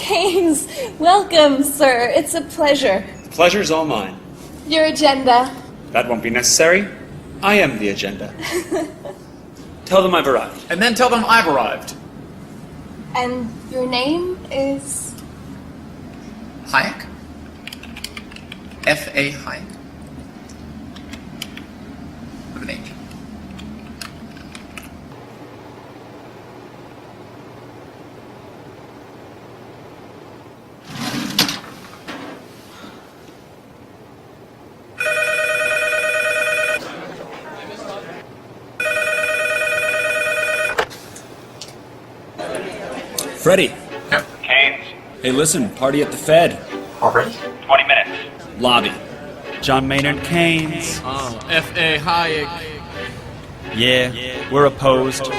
Keynes, welcome, sir. It's a pleasure. The pleasure's all mine. Your agenda. That won't be necessary. I am the agenda. Tell them I've arrived. And then tell them I've arrived. And your name is? Hayek? F.A. Hayek. With an H. Freddie. Yep. Keynes, Hey, listen, party at the Fed. Already? 20 minutes. Lobby. John Maynard Keynes. Oh, F.A. Hayek. Yeah, we're opposed.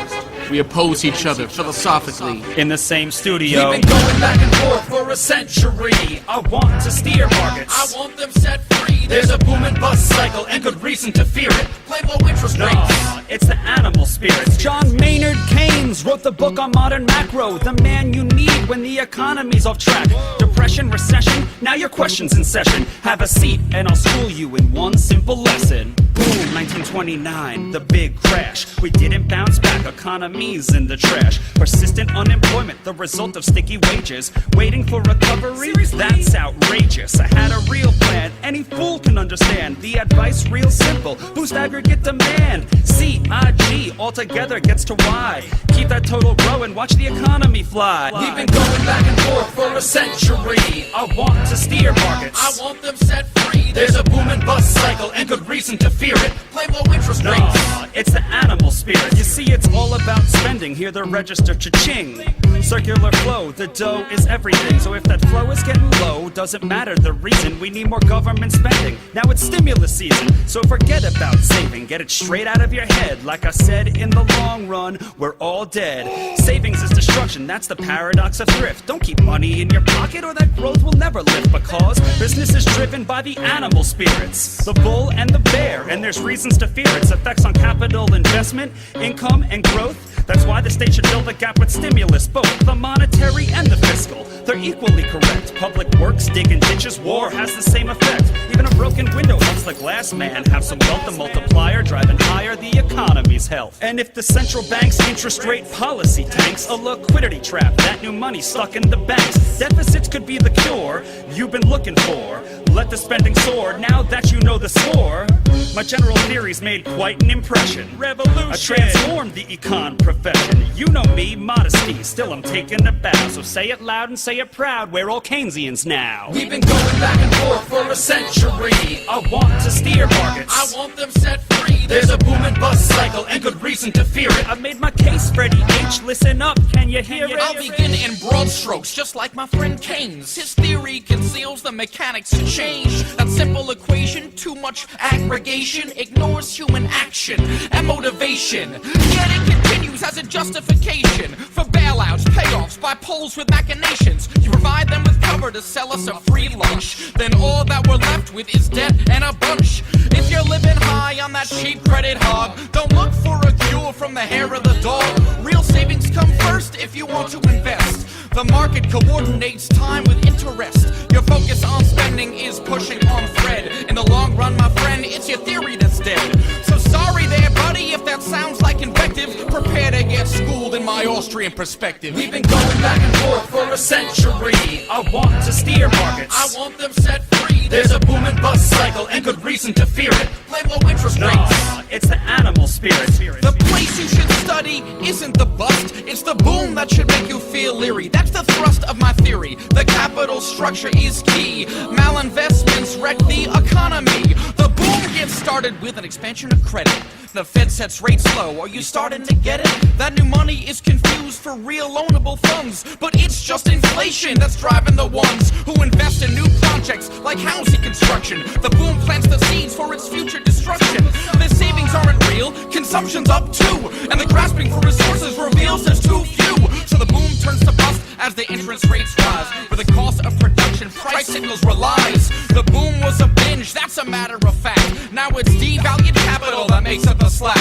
We oppose each other philosophically. In the same studio. We've been going back and forth for a century. I want to steer markets. I want them set free. There's a boom and bust cycle and good reason to fear it. Play low interest rates. No, it's the animal spirits. John Maynard Keynes wrote the book on modern macro. The man you need when the economy's off track. Depression, recession, now your question's in session. Have a seat and I'll school you in one simple lesson. Boom, 1929, the big crash. We didn't bounce back, economy's in the trash. Persistent unemployment, the result of sticky wages. Waiting for recovery? That's outrageous. I had a real plan, any fool can understand. The advice real simple, boost aggregate demand. C-I-G, altogether gets to Y. Keep that total growing, watch the economy fly. We've been going back and forth for a century. I want to steer markets. I want them set free. There's a boom and bust cycle and good reason to fear it. Play low interest No, rates. it's the animal spirit. You see, it's all about spending. Hear the register cha-ching. Circular flow, the dough is everything. So if that flow is getting low, doesn't matter the reason. We need more government spending. Now it's stimulus season, so forget about saving. Get it straight out of your head. Like I said, in the long run, we're all dead. Savings is destruction, that's the paradox of thrift. Don't keep money in your pocket or that growth will never lift. Because business is driven by the animal spirits, the bull and the bear, and there's reasons to fear its effects on capital investment, income, and growth. That's why the state should fill the gap with stimulus, both the monetary and the fiscal. They're equally correct. Public works, digging ditches, war has the same effect. Even a broken window helps the glass man have some wealth, the multiplier driving higher the economy's health. And if the central bank's interest rate policy tanks, a liquidity trap, that new money stuck in the banks. Deficits could be the cure you've been looking for. Let the spending soar, now that you know the score. My general theories made quite an impression. Revolution! I transformed the econ profession. You know me, modesty, still I'm taking a bow. So say it loud and say it proud, we're all Keynesians now. We've been going back and forth for a century. I want to steer markets. I want them set free. There's a boom and bust cycle and good reason to fear it. I've made my case, Freddie H. Listen up, can you hear it? I'll begin in broad strokes, just like my friend Keynes. His theory conceals the mechanics of change. That simple equation, too much aggregation, ignores human action and motivation. Yet it continues as a justification for bailouts, payoffs by polls with machinations. You provide them with cover to sell us a free lunch. Then all that we're left with is debt and a bunch. If you're living high on that cheap credit hog, don't look for a cure from the hair of the dog. Real savings come first if you want to invest. The market coordinates time with interest. Your focus on spending is pushing on thread. In the long run, my friend, it's your theory that's dead. So sorry there, buddy, if that sounds like invective. Prepare to get schooled in my Austrian perspective. We've been going back and forth for a century. I want to steer markets. I want them set free. There's a boom and bust cycle and good reason to fear it. Play low interest rates. No, it's the animal spirit. The place you should study isn't the bust, it's the boom that should make you feel leery. That's the thrust of my theory. The capital structure is key. Malinvestments wreck the economy. The boom gets started with an expansion of credit. The Fed sets rates low. Are you starting to get it? That new money is confused for real loanable funds, but it's just inflation that's driving the ones who invest in new projects like housing construction. The boom plants the seeds for its future destruction. The savings aren't real, consumption's up too, and the grasping for resources reveals there's too few. So the boom turns to bust as the interest rates rise. Where the cost of production price signals relies. The boom was a binge, that's a matter of fact. Now it's devalued capital that makes up the slack.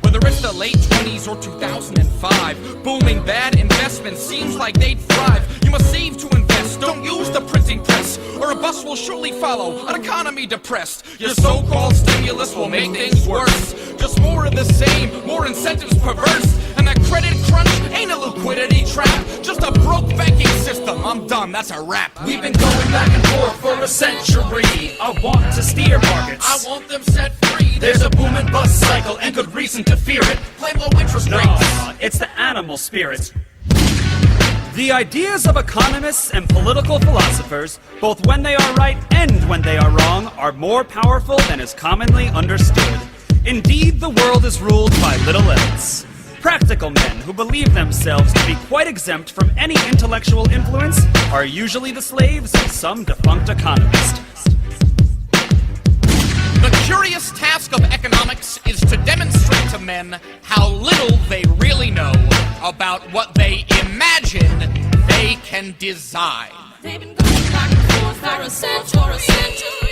Whether it's the late 20s or 2005, booming bad investments seems like they'd thrive. You must save to invest. stress. Don't use the printing press, or a bus will surely follow, an economy depressed. Your so-called stimulus will make things worse. Just more of the same, more incentives perverse. And that credit crunch ain't a liquidity trap, just a broke banking system. I'm done, that's a wrap. We've been going back and forth for a century. I want to steer markets. I want them set free. There's a boom and bust cycle and good reason to fear it. Blame low interest rates. Nah, it's the animal spirit. The ideas of economists and political philosophers, both when they are right and when they are wrong, are more powerful than is commonly understood. Indeed, the world is ruled by little else. Practical men who believe themselves to be quite exempt from any intellectual influence are usually the slaves of some defunct economist. The curious task of economics is to demonstrate to men how little they really know about what they imagine they can design. They've been going back and forth for a century.